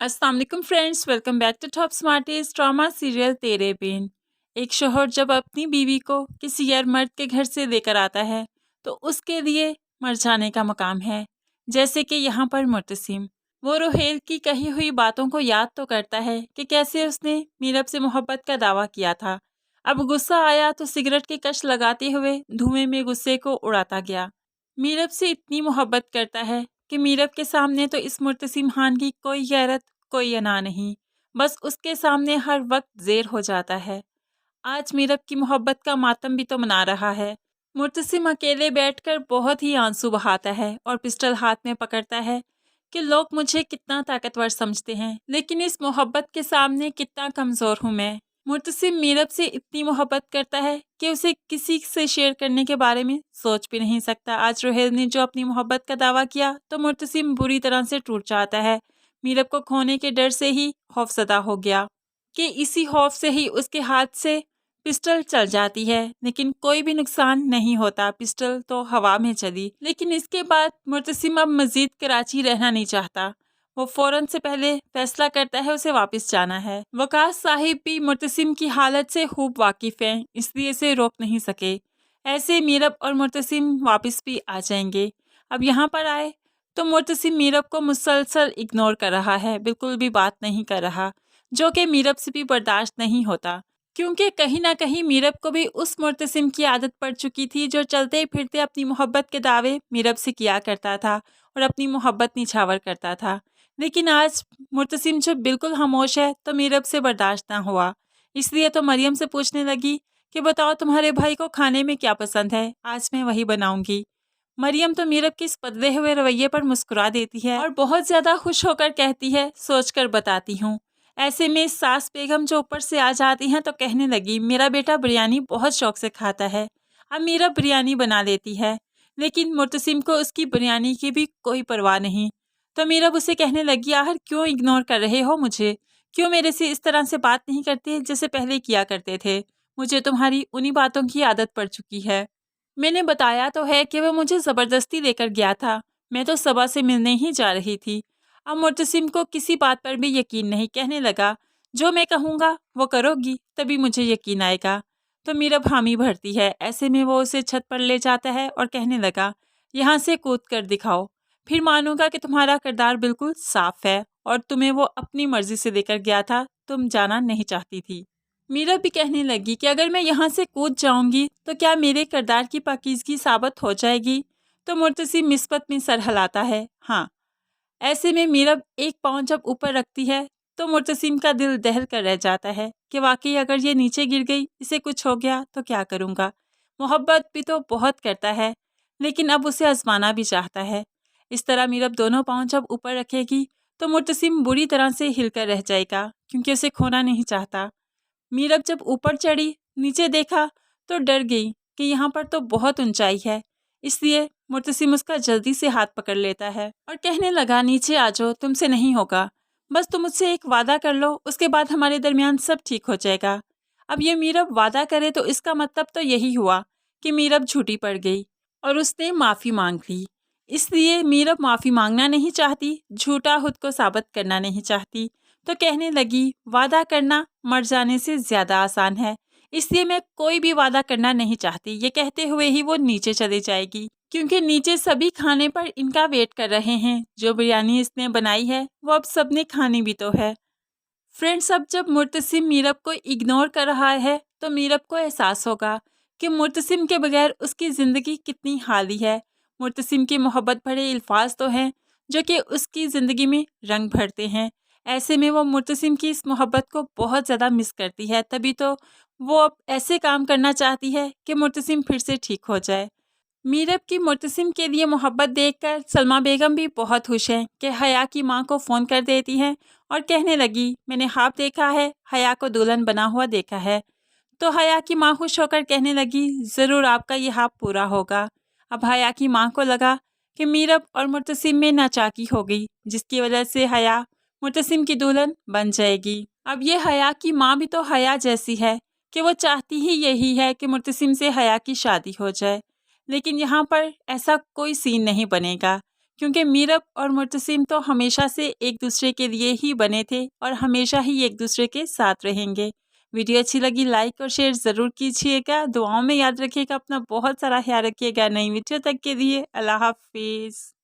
अस्सलाम वालेकुम friends, welcome back to top smartest drama serial Tere Bin. एक शौहर जब अपनी बीवी को किसी गैर मर्द के घर से लेकर आता है तो उसके लिए मर जाने का मकाम है। जैसे कि यहाँ पर मुर्तसिम वो रोहेल की कही हुई बातों को याद तो करता है कि कैसे उसने मीरब से मोहब्बत का दावा किया था। अब गुस्सा आया तो सिगरेट की कश लगाते हुए धुएं में गुस्से को उड़ाता गया। मीरब से इतनी मोहब्बत करता है कि मीरब के सामने तो इस मुर्तसिम खान की कोई गैरत कोई अना नहीं, बस उसके सामने हर वक्त ज़ेर हो जाता है। आज मीरब की मोहब्बत का मातम भी तो मना रहा है। मुर्तसिम अकेले बैठकर बहुत ही आंसू बहाता है और पिस्टल हाथ में पकड़ता है कि लोग मुझे कितना ताकतवर समझते हैं, लेकिन इस मोहब्बत के सामने कितना कमज़ोर हूँ मैं। मुर्तसिम मीरब से इतनी मोहब्बत करता है कि उसे किसी से शेयर करने के बारे में सोच भी नहीं सकता। आज रोहेल ने जो अपनी मोहब्बत का दावा किया तो मुर्तसिम बुरी तरह से टूट जाता है। मीरब को खोने के डर से ही खौफजदा हो गया कि इसी खौफ से ही उसके हाथ से पिस्टल चल जाती है, लेकिन कोई भी नुकसान नहीं होता। पिस्टल तो हवा में चली, लेकिन इसके बाद मुर्तसिम अब मजीद कराची रहना नहीं चाहता। वो फौरन से पहले फैसला करता है उसे वापस जाना है। वकास साहिब भी मुर्तसिम की हालत से खूब वाकिफ हैं, इसलिए इसे रोक नहीं सके। ऐसे मीरब और मुर्तसिम वापस भी आ जाएंगे। अब यहाँ पर आए तो मुर्तसिम मीरब को मुसलसल इग्नोर कर रहा है, बिल्कुल भी बात नहीं कर रहा, जो कि मीरब से भी बर्दाश्त नहीं होता, क्योंकि कहीं ना कहीं मीरब को भी उस मुर्तसिम की आदत पड़ चुकी थी जो चलते फिरते अपनी मोहब्बत के दावे मीरब से किया करता था और अपनी मोहब्बत निछावर करता था। लेकिन आज मुर्तसिम जो बिल्कुल खामोश है तो मीरब से बर्दाश्त ना हुआ, इसलिए तो मरियम से पूछने लगी कि बताओ तुम्हारे भाई को खाने में क्या पसंद है, आज मैं वही बनाऊंगी। मरियम तो मीरब के इस बदले हुए रवैये पर मुस्कुरा देती है और बहुत ज़्यादा खुश होकर कहती है, सोचकर बताती हूँ। ऐसे में सास बेगम जो ऊपर से आ जाती हैं तो कहने लगी, मेरा बेटा बिरयानी बहुत शौक से खाता है। अब मीरब बिरयानी बना लेती है, लेकिन मुर्तसिम को उसकी बिरयानी की भी कोई परवाह नहीं। तो मीरब उसे कहने लगी, आखिर क्यों इग्नोर कर रहे हो मुझे, क्यों मेरे से इस तरह से बात नहीं करते जैसे पहले किया करते थे। मुझे तुम्हारी उन्हीं बातों की आदत पड़ चुकी है। मैंने बताया तो है कि वह मुझे ज़बरदस्ती लेकर गया था, मैं तो सबा से मिलने ही जा रही थी। अब मुर्तसिम को किसी बात पर भी यकीन नहीं, कहने लगा, जो मैं कहूँगा वो करोगी तभी मुझे यकीन आएगा। तो मीरब हामी भरती है। ऐसे में वो उसे छत पर ले जाता है और कहने लगा, यहाँ से कूद कर दिखाओ, फिर मानूंगा कि तुम्हारा किरदार बिल्कुल साफ है और तुम्हें वो अपनी मर्जी से लेकर गया था, तुम जाना नहीं चाहती थी। मीरब भी कहने लगी कि अगर मैं यहाँ से कूद जाऊंगी तो क्या मेरे किरदार की पाकीज़गी साबित हो जाएगी। तो मुर्तसिम मिस्बत में सर हिलाता है, हाँ। ऐसे में मीरब एक पाँव जब ऊपर रखती है तो मुर्तसिम का दिल दहल कर रह जाता है कि वाकई अगर ये नीचे गिर गई, इसे कुछ हो गया तो क्या करूँगा। मोहब्बत भी तो बहुत करता है, लेकिन अब उसे आजमाना भी चाहता है। इस तरह मीरब दोनों पाँव जब ऊपर रखेगी तो मुर्तसिम बुरी तरह से हिलकर रह जाएगा, क्योंकि उसे खोना नहीं चाहता। मीरब जब ऊपर चढ़ी, नीचे देखा तो डर गई कि यहाँ पर तो बहुत ऊंचाई है, इसलिए मुर्तसिम उसका जल्दी से हाथ पकड़ लेता है और कहने लगा, नीचे आ जाओ, तुमसे नहीं होगा, बस तुम मुझसे एक वादा कर लो, उसके बाद हमारे दरमियान सब ठीक हो जाएगा। अब ये मीरब वादा करे तो इसका मतलब तो यही हुआ कि मीरब झूठी पड़ गई और उसने माफ़ी मांग ली। इसलिए मीरब माफ़ी मांगना नहीं चाहती, झूठा खुद को साबित करना नहीं चाहती। तो कहने लगी, वादा करना मर जाने से ज़्यादा आसान है, इसलिए मैं कोई भी वादा करना नहीं चाहती। ये कहते हुए ही वो नीचे चली जाएगी, क्योंकि नीचे सभी खाने पर इनका वेट कर रहे हैं। जो बिरयानी इसने बनाई है वो अब सबने खानी भी तो है। फ्रेंड्स, अब जब मुर्तसिम मीरब को इग्नोर कर रहा है तो मीरब को एहसास होगा कि मुर्तसिम के बगैर उसकी ज़िंदगी कितनी खाली है। मुर्तसिम की मोहब्बत भरे अल्फाज तो हैं जो कि उसकी ज़िंदगी में रंग भरते हैं। ऐसे में वो मुर्तसिम की इस मोहब्बत को बहुत ज़्यादा मिस करती है, तभी तो वो अब ऐसे काम करना चाहती है कि मुर्तसिम फिर से ठीक हो जाए। मीरब की मुर्तसिम के लिए मोहब्बत देखकर सलमा बेगम भी बहुत खुश हैं कि हया की मां को फ़ोन कर देती हैं और कहने लगी, मैंने ख्वाब देखा है, हया को दुल्हन बना हुआ देखा है। तो हया की मां खुश होकर कहने लगी, ज़रूर आपका ये ख्वाब पूरा होगा। अब हया की मां को लगा कि मीरब और मुर्तसिम में नाचाकी हो गई, जिसकी वजह से हया मुर्तसिम की दुल्हन बन जाएगी। अब ये हया की मां भी तो हया जैसी है कि वो चाहती ही यही है कि मुर्तसिम से हया की शादी हो जाए, लेकिन यहाँ पर ऐसा कोई सीन नहीं बनेगा, کیونکہ میرب اور مرتسم تو ہمیشہ سے ایک دوسرے کے لیے ہی بنے تھے اور ہمیشہ ہی ایک دوسرے کے ساتھ رہیں گے۔ ویڈیو اچھی لگی لائک اور شیئر ضرور کیجیے گا، دعاؤں میں یاد رکھیے گا، اپنا بہت سارا خیال رکھیے گا۔ نئی ویڈیو تک کے لیے اللہ حافظ۔